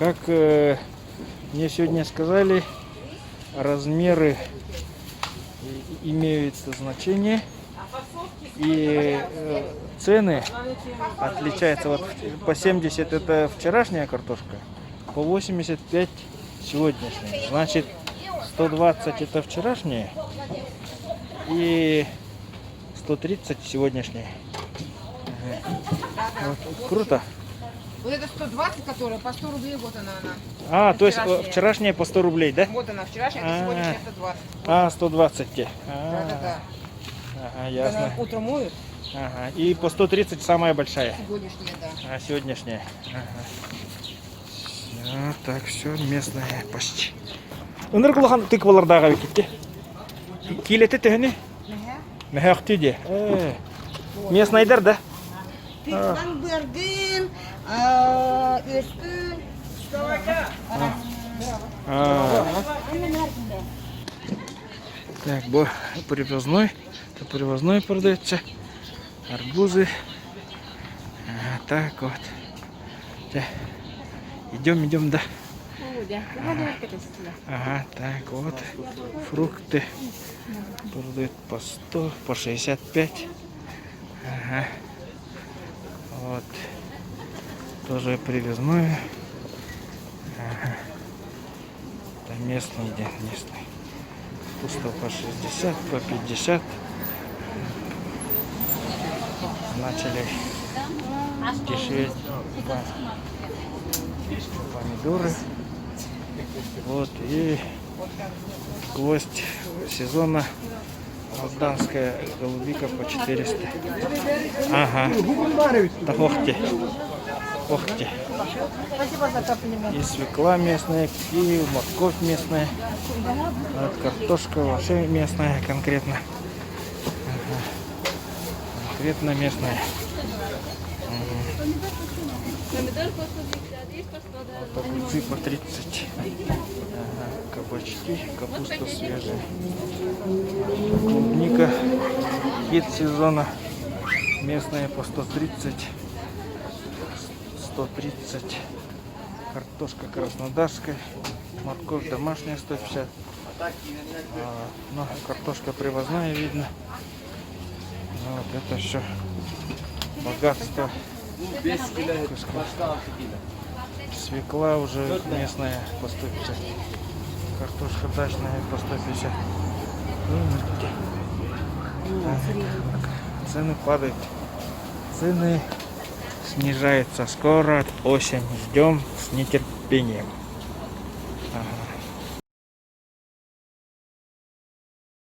Как мне сегодня сказали, размеры имеют значение. И цены отличаются. Вот по 70 это вчерашняя картошка, по 85 сегодняшняя. Значит, 120 это вчерашняя и 130 сегодняшняя. Вот, круто. Вот это 120, которая по 100 рублей, вот она. То есть вчерашняя по 100 рублей, да? Вот она, вчерашняя, это сегодняшняя 120. 120 те. Да. Ага, ясно. Она утром моют. Ага. И по 130 самая большая. Сегодняшняя, да. Сегодняшняя. Ага. Все, так, все местное почти. Өнер кулахан тыквалардағы кетті. Келеті тіхіне? Мәхәқті де. Местнайдар, да? Питан берген, өскін. Так, привозной. Это привозной продается. Арбузы. Так вот. Идем, да. Ага, так вот. Фрукты продают по 100, по 65. Ага. Вот. Тоже привозное. Ага. Это местный, где местный. Пусто по 60, по 50. Начали дешеветь помидоры. Вот, и гвоздь сезона молдавская голубика по 400. Ага. Да охте. И свекла местная, и морковь местная. Вот картошка вообще местная конкретно. Ага. Конкретно местная. Вот огурцы по 30. Ага. Кабачки, капуста свежая. Клубника, хит сезона. Местная по 130. 130. Картошка краснодарская. Морковь домашняя 150. Но картошка привозная видно. Вот это все богатство. Свекла уже местная по 150. Картошка дачная по 150. Цены падают. Цены снижаются. Скоро осень. Ждем с нетерпением. Ага.